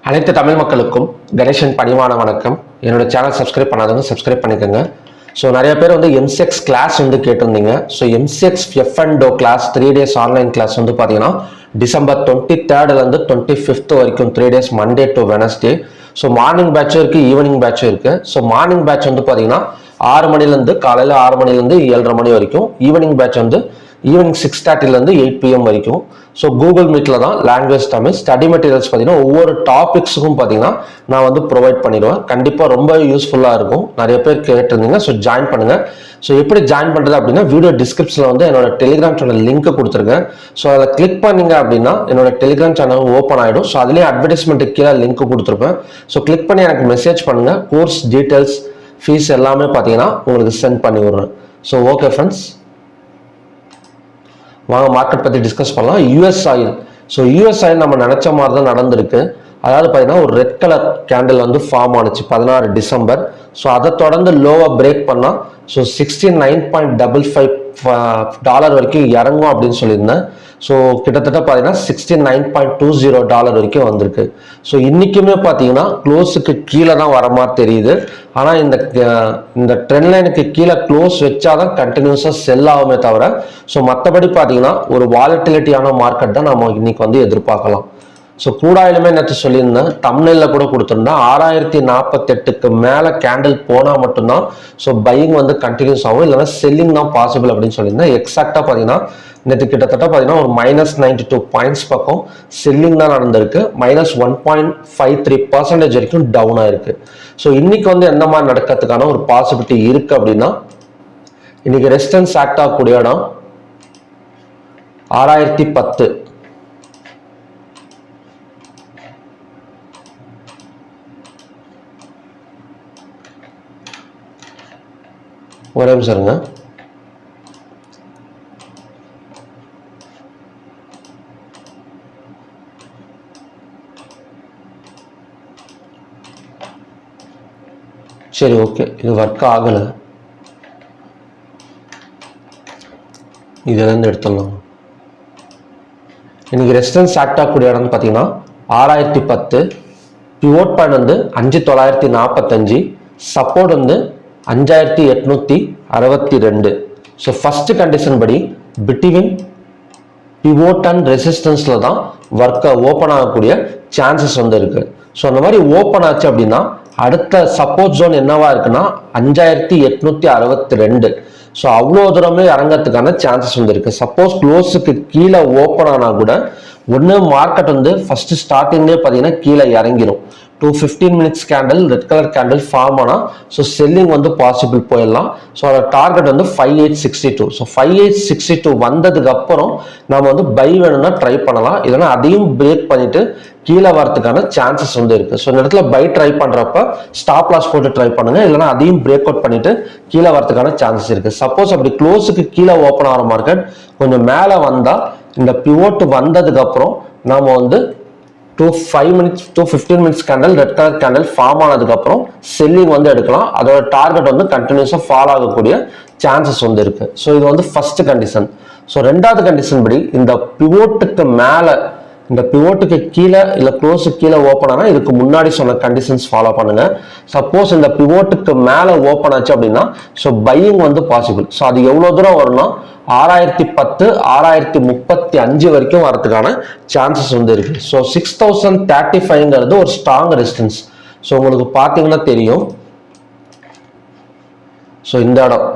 அனைத்து தமிழ் மக்களுக்கும் கணேசன் பணிவான வணக்கம். என்னோட சேனல் சப்ஸ்கிரைப் பண்ணாதவங்க சப்ஸ்கிரைப் பண்ணிக்கோங்க. ஸோ நிறைய பேர் வந்து எம்சிஎக்ஸ் கிளாஸ் வந்து கேட்டிருந்தீங்க. So MCX F&O class 3 days online class வந்து பார்த்தீங்கன்னா December 23rd 25th வரைக்கும் 3 days Monday to Wednesday. So morning பேட்சும் இருக்குது, ஈவினிங் பேட்சும் இருக்குது. ஸோ மார்னிங் பேட்ச் வந்து பார்த்தீங்கன்னா 6 மணிலேருந்து காலையில் 6 மணிலேருந்து 7:30 மணி வரைக்கும். ஈவினிங் பேட்ச் வந்து ஈவினிங் 6:30 8 PM வரைக்கும். ஸோ கூகுள் மீட்டில் தான் லாங்குவேஜ் தமிழ் ஸ்டடி மெட்டீரியல்ஸ் பார்த்தீங்கன்னா ஒவ்வொரு டாபிக்ஸுக்கும் பார்த்தீங்கன்னா நான் வந்து ப்ரொவைட் பண்ணிடுவேன். கண்டிப்பாக ரொம்ப யூஸ்ஃபுல்லாக இருக்கும். நிறைய பேர் கேட்டிருந்தீங்க. ஸோ ஜாயின் பண்ணுங்கள். ஸோ எப்படி ஜாயின் பண்ணுறது அப்படின்னா வீடியோ டிஸ்கிரிப்ஷனில் வந்து என்னோட டெலிகிராம் சேனல் லிங்க் கொடுத்துருக்கேன். ஸோ அதில் கிளிக் பண்ணிங்க அப்படின்னா என்னோட டெலிகிராம் சேனல் ஓப்பன் ஆகிடும். ஸோ அதுலேயே அட்வர்டைஸ்மெண்ட்டுக்கு கீழே லிங்க் கொடுத்துருப்பேன். ஸோ கிளிக் பண்ணி எனக்கு மெசேஜ் பண்ணுங்கள். கோர்ஸ் டீட்டெயில்ஸ் ஃபீஸ் எல்லாமே பார்த்தீங்கன்னா உங்களுக்கு சென்ட் பண்ணி விடுறேன். ஸோ ஓகே ஃப்ரெண்ட்ஸ், வாங்க மார்க்கெட் பற்றி டிஸ்கஸ் பண்ணலாம். US oil. So US oil நம்ம நினச்ச மாதிரி தான் நடந்திருக்கு. அதாவது பார்த்தீங்கன்னா ஒரு ரெட் கலர் கேண்டில் வந்து ஃபார்ம் ஆனிச்சு 16 டிசம்பர். ஸோ அதை தொடர்ந்து லோவாக பிரேக் பண்ணால் ஸோ $69.55 வரைக்கும் இறங்கும் அப்படின்னு சொல்லியிருந்தேன். ஸோ கிட்டத்தட்ட பார்த்தீங்கன்னா $69.20 வரைக்கும் வந்திருக்கு. ஸோ இன்றைக்குமே பார்த்தீங்கன்னா க்ளோஸுக்கு கீழே தான் வர மாதிரி தெரியுது. ஆனால் இந்த ட்ரெண்ட் லைனுக்கு கீழே க்ளோஸ் வச்சாதான் கண்டினியூஸாக செல் ஆகுமே தவிர ஸோ மற்றபடி பார்த்தீங்கன்னா ஒரு வாலட்டிலிட்டியான மார்க்கெட் தான் நம்ம இன்னைக்கு வந்து எதிர்பார்க்கலாம். ஸோ கூடாயிலுமே நேற்று சொல்லியிருந்தேன், தம்ப்நெயில்ல கூட கொடுத்துருந்தேன். 6048க்கு மேலே கேண்டில் போனால் மட்டும்தான் ஸோ பையிங் வந்து கண்டினியூஸ் ஆகும், இல்லைன்னா செல்லிங் தான் பாசிபிள் அப்படின்னு சொல்லியிருந்தேன். எக்ஸாக்டாக பார்த்தீங்கன்னா நேற்று கிட்டத்தட்ட பார்த்தீங்கன்னா ஒரு -92 பாயிண்ட்ஸ் பக்கம் செல்லிங் தான் நடந்திருக்கு. -1.53% வரைக்கும் டவுன் ஆயிருக்கு. ஸோ இன்னைக்கு வந்து எந்த மாதிரி நடக்கிறதுக்கான ஒரு பாசிபிலிட்டி இருக்கு அப்படின்னா இன்னைக்கு ரெசிஸ்டன்ஸ் ஆக்ட் ஆகக்கூடிய இடம் 6010. ஒரே நிமிஷம் இருங்க. சரி, ஓகே, இது ஒர்க் ஆகலை. இதுலேருந்து எடுத்துடலாம். இன்னைக்கு ரெசிஸ்டன்ஸ் ஆக்ட் ஆகக்கூடிய இடம் பார்த்தீங்கன்னா 6010. பிவோட் பாயிண்ட் வந்து 5945. சப்போர்ட் வந்து 5862. ஸோ ஃபர்ஸ்ட் கண்டிஷன் படி பிட்வீன் பிவோட் அண்ட் ரெசிஸ்டன்ஸ்ல தான் ஒர்க்கை ஓப்பன் ஆகக்கூடிய சான்சஸ் வந்து இருக்கு. ஸோ அந்த மாதிரி ஓப்பன் ஆச்சு அப்படின்னா அடுத்த சப்போர்ட் ஜோன் என்னவா இருக்குன்னா 5862. ஸோ அவ்வளோ தூரமே இறங்கிறதுக்கான சான்சஸ் வந்து இருக்கு. சப்போஸ் க்ளோஸுக்கு கீழே ஓப்பன் ஆனா கூட ஒன்று மார்க்கெட் வந்து ஃபர்ஸ்ட் ஸ்டார்டிங்லேயே பார்த்தீங்கன்னா கீழே இறங்கிடும். 15 minutes candle red colour candle form ஆனால் ஸோ செல்லிங் வந்து பாசிபிள் போயிடலாம். ஸோ அதோட டார்கெட் வந்து 5862. ஸோ 5862 வந்ததுக்கு அப்புறம் நம்ம வந்து பை வேணும்னா ட்ரை பண்ணலாம், இல்லைன்னா அதையும் பிரேக் பண்ணிட்டு கீழே வரதுக்கான சான்சஸ் வந்து இருக்கு. ஸோ இந்த இடத்துல பை ட்ரை பண்றப்ப ஸ்டாப் லாஸ் போட்டு ட்ரை பண்ணுங்க, இல்லைன்னா அதையும் பிரேக் அவுட் பண்ணிட்டு கீழே வரதுக்கான சான்சஸ் இருக்கு. சப்போஸ் அப்படி க்ளோஸுக்கு கீழே ஓப்பன் ஆகிற மார்க்கெட் கொஞ்சம் மேலே வந்தா இந்த பிவோட் வந்ததுக்கு அப்புறம் நாம வந்து 15 minutes candle red colour candle form ஆனதுக்கு அப்புறம் செல்லிங் வந்து எடுக்கலாம். அதோட டார்கெட் வந்து கண்டினியூஸா ஃபால் ஆகக்கூடிய சான்சஸ் வந்து இருக்கு. ஸோ இது வந்து ஃபர்ஸ்ட் கண்டிஷன். ஸோ ரெண்டாவது கண்டிஷன் படி இந்த பிவோட்டுக்கு மேல இந்த பிவோட்டுக்கு கீழே இல்லை க்ளோஸுக்கு கீழே ஓப்பன் ஆனால் இதுக்கு முன்னாடி சொன்ன கண்டிஷன்ஸ் ஃபாலோ பண்ணுங்க. சப்போஸ் இந்த பிவோட்டுக்கு மேலே ஓப்பன் ஆச்சு அப்படின்னா ஸோ பையிங் வந்து பாசிபிள். ஸோ அது எவ்வளோ தூரம் வரும்னா 6010 6035 வரைக்கும் வரதுக்கான சான்சஸ் வந்து இருக்கு. ஸோ 6035ங்கிறது ஒரு ஸ்ட்ராங் ரெசிஸ்டன்ஸ். ஸோ உங்களுக்கு பார்த்தீங்கன்னா தெரியும். ஸோ இந்த இடம்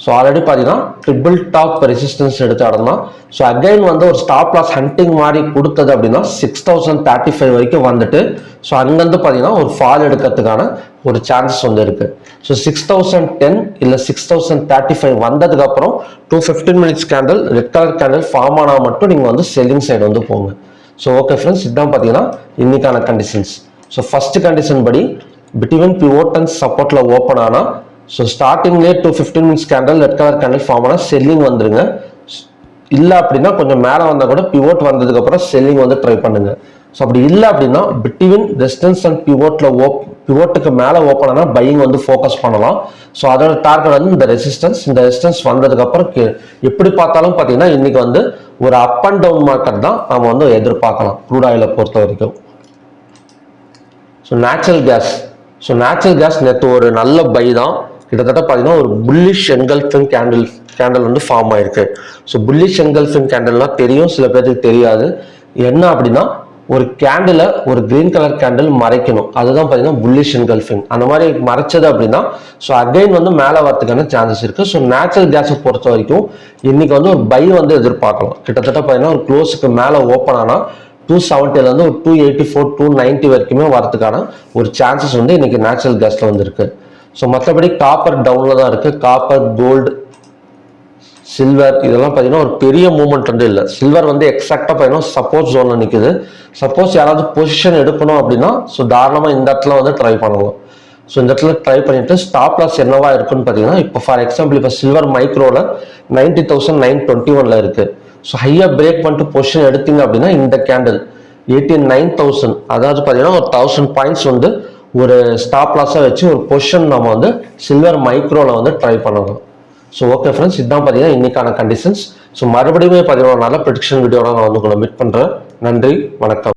ஸோ ஆல்ரெடி பார்த்தீங்கன்னா ட்ரிபிள் டாப் ரெசிஸ்டன்ஸ் எடுத்த இடம் தான். ஸோ அகைன் வந்து ஒரு ஸ்டாப் லாஸ் ஹண்டிங் மாதிரி கொடுத்தது அப்படின்னா 6035 வரைக்கும் வந்துட்டு ஸோ அங்கேருந்து பார்த்தீங்கன்னா ஒரு ஃபால் எடுக்கிறதுக்கான ஒரு சான்சஸ் வந்து இருக்கு. ஸோ 6010 இல்லை 6035 வந்ததுக்கு அப்புறம் 15 minutes candle red colour candle form ஆனால் மட்டும் நீங்கள் வந்து செல்லிங் சைடு வந்து போங்க. ஸோ ஓகே ஃப்ரெண்ட்ஸ், இதுதான் பார்த்தீங்கன்னா இன்னைக்கான கண்டிஷன்ஸ். ஸோ ஃபர்ஸ்ட் கண்டிஷன் படி பிட்வீன் பிவோட் அண்ட் சப்போர்ட்ல ஓப்பன் ஆனால் ஸோ ஸ்டார்டிங்லேயே 15 minutes candle red colour candle form ஆனால் செல்லிங் வந்துருங்க. இல்லை அப்படின்னா கொஞ்சம் மேலே வந்தால் கூட பிவோட் வந்ததுக்கு அப்புறம் செல்லிங் வந்து ட்ரை பண்ணுங்க. ஸோ அப்படி இல்லை அப்படின்னா பிட்வீன் ரெசிஸ்டன்ஸ் அண்ட் பிவோட்டுக்கு மேலே ஓப்பன் ஆனால் பையிங் வந்து ஃபோக்கஸ் பண்ணலாம். ஸோ அதோட டார்கெட் வந்து இந்த ரெசிஸ்டன்ஸ் வந்ததுக்கு அப்புறம் எப்படி பார்த்தாலும் பார்த்தீங்கன்னா இன்னைக்கு வந்து ஒரு அப் அண்ட் டவுன் மார்க்கெட் தான் நம்ம வந்து எதிர்பார்க்கலாம் க்ரூட் ஆயிலை பொறுத்த வரைக்கும். ஸோ நேச்சுரல் கேஸ் நேற்று ஒரு நல்ல பை தான். கிட்டத்தட்ட பார்த்தீங்கன்னா ஒரு புல்லிஷ் என்கல்ஃபிங் கேண்டில் வந்து ஃபார்ம் ஆயிருக்கு. ஸோ புல்லிஷ் என்கல்ஃபிங் கேண்டில்னால் தெரியும், சில பேருக்கு தெரியாது. என்ன அப்படின்னா ஒரு கேண்டில் ஒரு கிரீன் கலர் கேண்டில் மறைக்கணும், அதுதான் பார்த்தீங்கன்னா புல்லிஷ் என்கல்ஃபிங். அந்த மாதிரி மறைச்சது அப்படின்னா ஸோ அகைன் வந்து மேலே வரதுக்கான சான்சஸ் இருக்கு. ஸோ நேச்சுரல் கேஸை பொறுத்த வரைக்கும் இன்னைக்கு வந்து ஒரு பை வந்து எதிர்பார்க்கலாம். கிட்டத்தட்ட பார்த்தீங்கன்னா ஒரு க்ளோஸுக்கு மேலே ஓப்பன் ஆனால் 270 ஒரு 284 290 வரைக்குமே வரதுக்கான ஒரு சான்சஸ் வந்து இன்னைக்கு நேச்சுரல் கேஸ்ல வந்து இருக்கு. ஸோ மற்றபடி காப்பர் டவுன்ல தான் இருக்கு. காப்பர், கோல்டு, சில்வர் இதெல்லாம் பார்த்தீங்கன்னா ஒரு பெரிய மூவ்மெண்ட் வந்து இல்லை. சில்வர் வந்து எக்ஸாக்டாக பார்த்தீங்கன்னா சப்போர்ட் ஜோன்ல நிற்குது. சப்போஸ் யாராவது பொசிஷன் எடுக்கணும் அப்படின்னா ஸோ தாராளமாக இந்த இடத்துல வந்து ட்ரை பண்ணலாம். ஸோ இந்த இடத்துல ட்ரை பண்ணிட்டு ஸ்டாப் லாஸ் என்னவா இருக்குன்னு பார்த்தீங்கன்னா இப்போ ஃபார் எக்ஸாம்பிள் இப்போ சில்வர் மைக்ரோல 90,921 இருக்கு. ஸோ ஹையாக பிரேக் பண்ணிட்டு பொசிஷன் எடுத்தீங்க அப்படின்னா இந்த கேண்டில் 89,000 அதாவது பார்த்தீங்கன்னா ஒரு 1000 பாயிண்ட்ஸ் வந்து ஒரு ஸ்டாப் லாஸாக வச்சு ஒரு பொசிஷன் நம்ம வந்து சில்வர் மைக்ரோவில் வந்து ட்ரை பண்ணலாம். ஸோ ஓகே ஃப்ரெண்ட்ஸ், இதுதான் பார்த்தீங்கன்னா இன்னைக்கான கண்டிஷன்ஸ். ஸோ மறுபடியும் பார்த்தீங்கன்னா நல்ல ப்ரெடிக்ஷன் வீடியோவில் நான் வந்து உங்களை மீட் பண்ணுறேன். நன்றி, வணக்கம்.